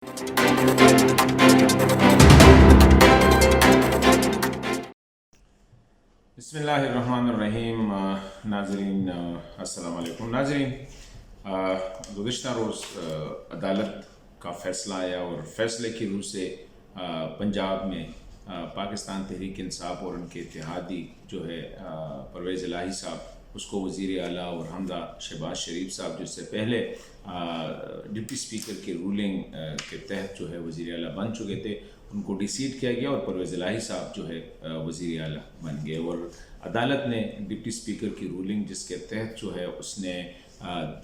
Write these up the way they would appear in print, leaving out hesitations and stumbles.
बिस्मिल्लाहिर्रहमानिर्रहीम। नाज़रीन अस्सलाम वालेकुम। नाज़रीन, गुज़िश्ता रोज़ अदालत का फ़ैसला आया और फ़ैसले की रूह से पंजाब में पाकिस्तान तहरीक इंसाफ और उनके इत्तेहादी जो है परवेज़ इलाही साहब, उसको वज़ीर आला, और हमदा शहबाज शरीफ साहब जिससे पहले डिप्टी स्पीकर की रूलिंग के तहत जो है वज़ीर आला बन चुके थे, उनको डिसीट किया गया और परवेज़ इलाही साहब जो है वज़ीर आला बन गए। और अदालत ने डिप्टी स्पीकर की रूलिंग जिसके तहत जो है उसने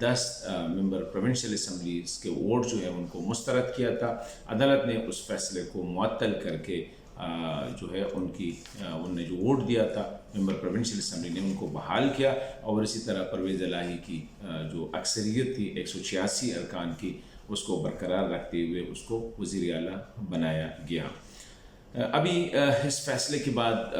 10 मेंबर प्रोविंशियल असम्बलीज़ के वोट जो है उनको मुस्तरद किया था। अदालत ने उस फैसले को मुअत्तल करके जो है उनने जो वोट दिया था मेंबर प्रोविंशियल असम्बली ने, उनको बहाल किया। और इसी तरह परवेज़ इलाही की जो अक्सरियत थी 186 अरकान की, उसको बरकरार रखते हुए उसको वज़ीर आला बनाया गया। अभी इस फैसले के बाद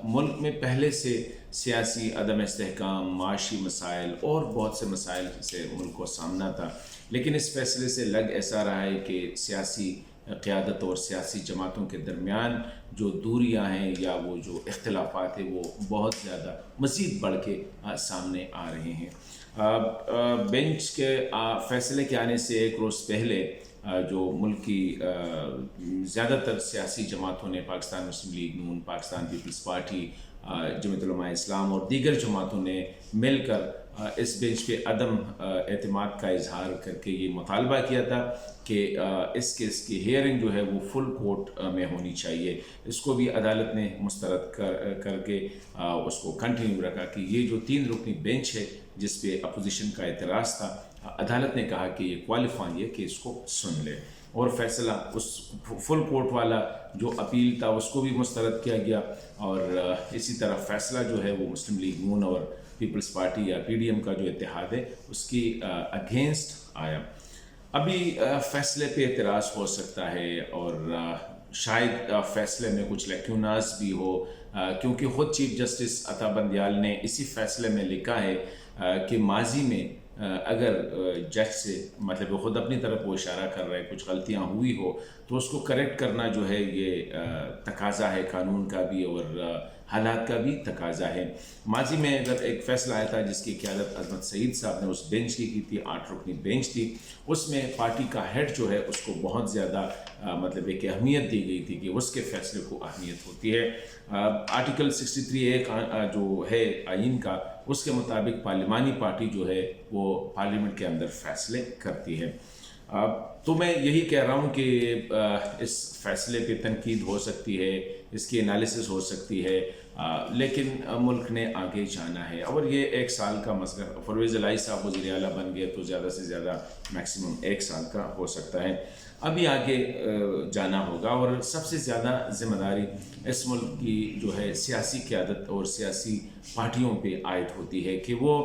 मुल्क में पहले से सियासी अदम इस्तेहकाम, माशी मसाइल और बहुत से मसाइल से मुल्क को सामना था, लेकिन इस फैसले से लग ऐसा रहा है कि सियासी क़यादत और सियासी जमातों के दरमियान जो दूरियां हैं या वो जो इख्तिलाफ़ात हैं वो बहुत ज़्यादा मज़ीद बढ़ के सामने आ रहे हैं। बेंच के फ़ैसले के आने से एक रोज़ पहले जो मुल्क की ज़्यादातर सियासी जमातों ने, पाकिस्तान मुस्लिम लीग नून, पाकिस्तान पीपल्स पार्टी, जमीयत उलमा इस्लाम और दीगर जमातों ने मिलकर इस बेंच पे अदम एतमाद का इजहार करके ये मुतालबा किया था कि इस केस की हेयरिंग जो है वो फुल कोर्ट में होनी चाहिए। इसको भी अदालत ने मुस्तरद करके उसको कंटिन्यू रखा कि ये जो 3 रुकनी बेंच है जिस पे अपोजिशन का एतराज़ था, अदालत ने कहा कि ये क्वालिफाई है कि इसको सुन ले, और फैसला उस फुल कोर्ट वाला जो अपील था उसको भी मुस्तरद किया गया। और इसी तरह फ़ैसला जो है वो मुस्लिम लीग नून और पीपल्स पार्टी या PDM का जो इत्तेहाद है उसकी अगेंस्ट आया। अभी फ़ैसले पे एतराज़ हो सकता है और शायद फ़ैसले में कुछ लैक्यूनास भी हो, क्योंकि ख़ुद चीफ जस्टिस अता बंदियाल ने इसी फ़ैसले में लिखा है कि माजी में अगर जज से, मतलब वो ख़ुद अपनी तरफ वो इशारा कर रहे हैं, कुछ गलतियाँ हुई हो तो उसको करेक्ट करना जो है ये तकाज़ा है कानून का भी और हालात का भी तकाज़ा है। माजी में अगर एक फ़ैसला आया था जिसकी क़यादत अज़मत सईद साहब ने उस बेंच की थी, 8 रुकनी बेंच थी, उसमें पार्टी का हेड जो है उसको बहुत ज़्यादा मतलब एक अहमियत दी गई थी कि उसके फ़ैसले को अहमियत होती है। आर्टिकल 63A जो है आइन का, उसके मुताबिक पार्लिमानी पार्टी जो है वो पार्लियामेंट के अंदर फ़ैसले करती है। तो मैं यही कह रहा हूँ कि इस फ़ैसले पे तनकीद हो सकती है, इसकी एनालिसिस हो सकती है, लेकिन मुल्क ने आगे जाना है। और ये 1 साल का मसला, परवेज़ इलाही साहब वज़ीर आला बन गए तो ज़्यादा से ज़्यादा मैक्सिमम 1 साल का हो सकता है। अभी आगे जाना होगा और सबसे ज़्यादा ज़िम्मेदारी इस मुल्क की जो है सियासी क़यादत और सियासी पार्टियों पे आयद होती है कि वो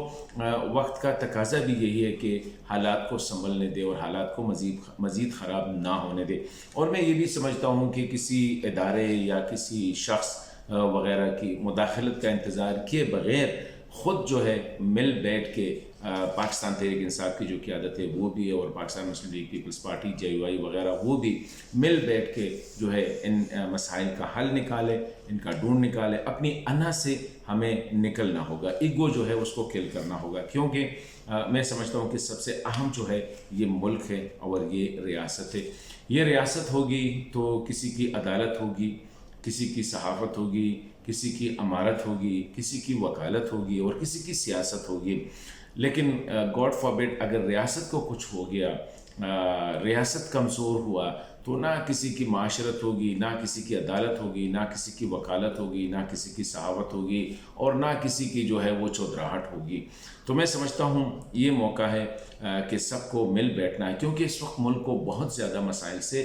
वक्त का तकाज़ा भी यही है कि हालात को संभलने दे और हालात को मज़ीद ख़राब ना होने दे। और मैं ये भी समझता हूँ कि किसी इदारे या किसी शख्स वग़ैरह की मुदाखलत का इंतज़ार किए बग़ैर ख़ुद जो है मिल बैठ के पाकिस्तान तहरीक इंसाफ की जो क़यादत है वो भी है और पाकिस्तान मुस्लिम लीग पीपल्स पार्टी JUI वग़ैरह वो भी मिल बैठ के जो है इन मसाइल का हल निकाले, इनका ढूंढ निकाले। अपनी अना से हमें निकलना होगा, ईगो जो है उसको किल करना होगा, क्योंकि मैं समझता हूँ कि सबसे अहम जो है ये मुल्क है और ये रियासत है। ये रियासत होगी तो किसी की अदालत होगी, किसी की सहाफ़त होगी, किसी की अमारत होगी, किसी की वकालत होगी और किसी की सियासत होगी। लेकिन गॉड फॉरबिड अगर रियासत को कुछ हो गया, रियासत कमज़ोर हुआ, तो ना किसी की माशरत होगी, ना किसी की अदालत होगी, ना किसी की वकालत होगी, ना किसी की सहावत होगी और ना किसी की जो है वो चौधराहट होगी। तो मैं समझता हूँ ये मौका है कि सबको मिल बैठना है, क्योंकि इस वक्त मुल्क को बहुत ज़्यादा मसाइल से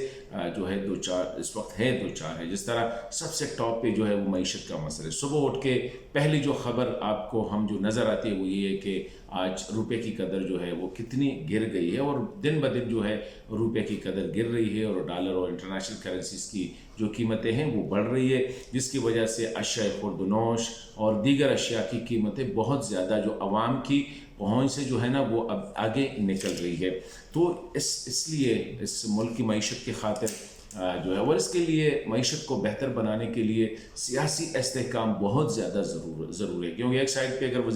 जो है दो चार है। जिस तरह सबसे टॉप पे जो है वो मईशत का मसला है। सुबह उठ के पहली जो ख़बर आपको हम जो नज़र आती है वो ये है कि आज रुपए की कदर जो है वो कितनी गिर गई है और दिन ब दिन जो है रुपए की कदर गिर रही है और डॉलर और इंटरनेशनल करेंसीज़ की जो कीमतें हैं वो बढ़ रही है, जिसकी वजह से अशिया खुर्दनोश और दीगर अशिया की कीमतें बहुत ज़्यादा जो आवाम की پہنچ سے جو ہے نا وہ اب آگے نکل رہی ہے. تو اس لیے اس ملک کی معیشت کی خاطر جو ہے اور اس کے لیے معیشت کو بہتر بنانے کے لیے سیاسی استحکام بہت زیادہ ضرور ہے. کیونکہ ایک سائڈ پہ اگر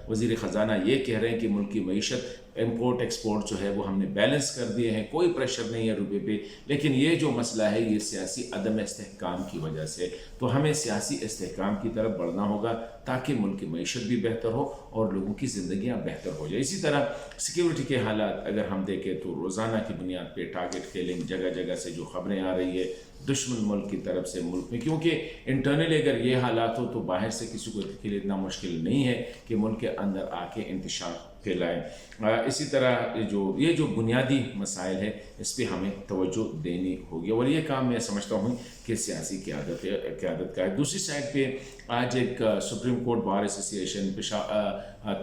وزیر خزانہ یہ کہہ رہے ہیں کہ ملک کی معیشت امپورٹ ایکسپورٹ جو ہے وہ ہم نے بیلنس کر دیے ہیں, کوئی پریشر نہیں ہے روپے پہ, لیکن یہ جو مسئلہ ہے یہ سیاسی عدم استحکام کی وجہ سے. تو ہمیں سیاسی استحکام کی طرف بڑھنا ہوگا تاکہ ملک کی معیشت بھی بہتر ہو اور لوگوں کی زندگیاں بہتر ہو جائیں. اسی طرح سیکیورٹی کے حالات اگر ہم دیکھیں تو روزانہ کی بنیاد پہ ٹارگٹ کلنگ جگہ جگہ سے جو خبریں آ رہی ہے دشمن ملک کی طرف سے ملک میں, کیونکہ انٹرنلی اگر یہ حالات ہو تو باہر سے کسی کو کے لیے اتنا مشکل نہیں ہے کہ ملک کے اندر آ کے انتشار پھیلائیں. اسی طرح یہ جو بنیادی مسائل ہے اس پہ ہمیں توجہ دینی ہوگی اور یہ کام میں سمجھتا ہوں کہ سیاسی قیادت کا ہے. دوسری سائڈ پہ آج ایک سپریم کورٹ بار ایسوسیشن,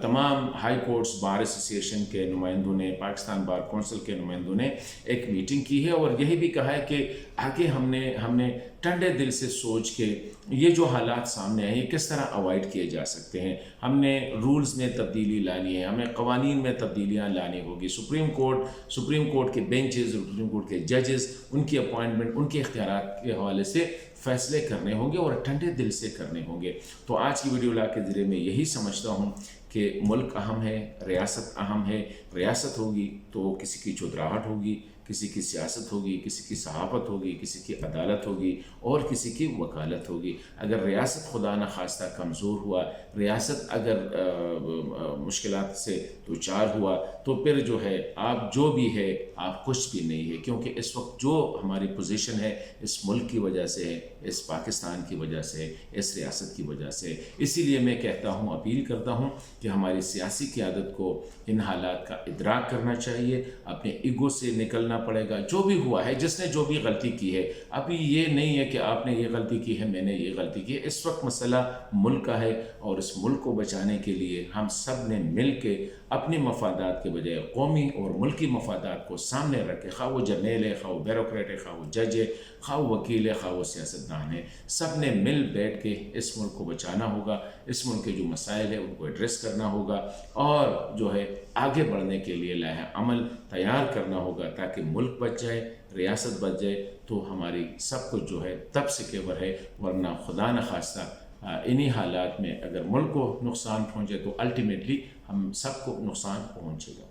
تمام ہائی کورٹس بار ایسوسیشن کے نمائندوں نے, پاکستان بار کونسل کے نمائندوں نے ایک میٹنگ کی ہے اور یہی بھی کہا ہے کہ آگے ہم نے ٹھنڈے دل سے سوچ کے یہ جو حالات سامنے آئے ہیں کس طرح اوائڈ کیے جا سکتے ہیں. ہم نے رولز میں تبدیلی لانی ہے, ہمیں قوانین میں تبدیلیاں لانی ہوگی. سپریم کورٹ کے بینچز, سپریم کورٹ کے ججز, ان کی اپوائنٹمنٹ, ان کے اختیارات کے حوالے سے فیصلے کرنے ہوں گے اور ٹھنڈے دل سے کرنے ہوں گے. تو آج کی ویڈیو لا کے ذریعے میں یہی سمجھتا ہوں کہ ملک اہم ہے, ریاست اہم ہے. ریاست ہوگی تو کسی کی چودراہٹ ہوگی, کسی کی سیاست ہوگی, کسی کی صحافت ہوگی, کسی کی عدالت ہوگی اور کسی کی وکالت ہوگی. اگر ریاست خدا نخواستہ کمزور ہوا, ریاست اگر مشکلات سے دوچار ہوا تو پھر جو ہے آپ جو بھی ہے آپ کچھ بھی نہیں ہے, کیونکہ اس وقت جو ہماری پوزیشن ہے اس ملک کی وجہ سے ہے, اس پاکستان کی وجہ سے, اس ریاست کی وجہ سے. اسی لیے میں کہتا ہوں, اپیل کرتا ہوں کہ ہماری سیاسی قیادت کو ان حالات کا ادراک کرنا چاہیے, اپنے ایگو سے نکلنا پڑے گا. جو بھی ہوا ہے, جس نے جو بھی غلطی کی ہے, ابھی یہ نہیں ہے کہ آپ نے یہ غلطی کی ہے, میں نے یہ غلطی کی ہے. اس وقت مسئلہ ملک کا ہے اور اس ملک کو بچانے کے لیے ہم سب نے مل کے اپنے مفادات کے بجائے قومی اور ملکی مفادات کو سامنے رکھے, خواہ وہ جرنیل ہے, خواہ وہ بیوروکریٹ ہے, خواہ وہ جج ہے, خواہ وہ وکیل ہے, خواہ وہ سیاستدان ہے, سب نے مل بیٹھ کے اس ملک کو بچانا ہوگا. اس ملک کے جو مسائل ہیں ان کو ایڈریس کرنا ہوگا اور جو ہے آگے بڑھنے کے لیے لائحہ عمل تیار کرنا ہوگا تاکہ ملک بچ جائے, ریاست بچ جائے. تو ہماری سب کچھ جو ہے تب سیکیور ہے, ورنہ خدا نخواستہ انہی حالات میں اگر ملک کو نقصان پہنچے تو الٹیمیٹلی ہم سب کو نقصان پہنچے گا.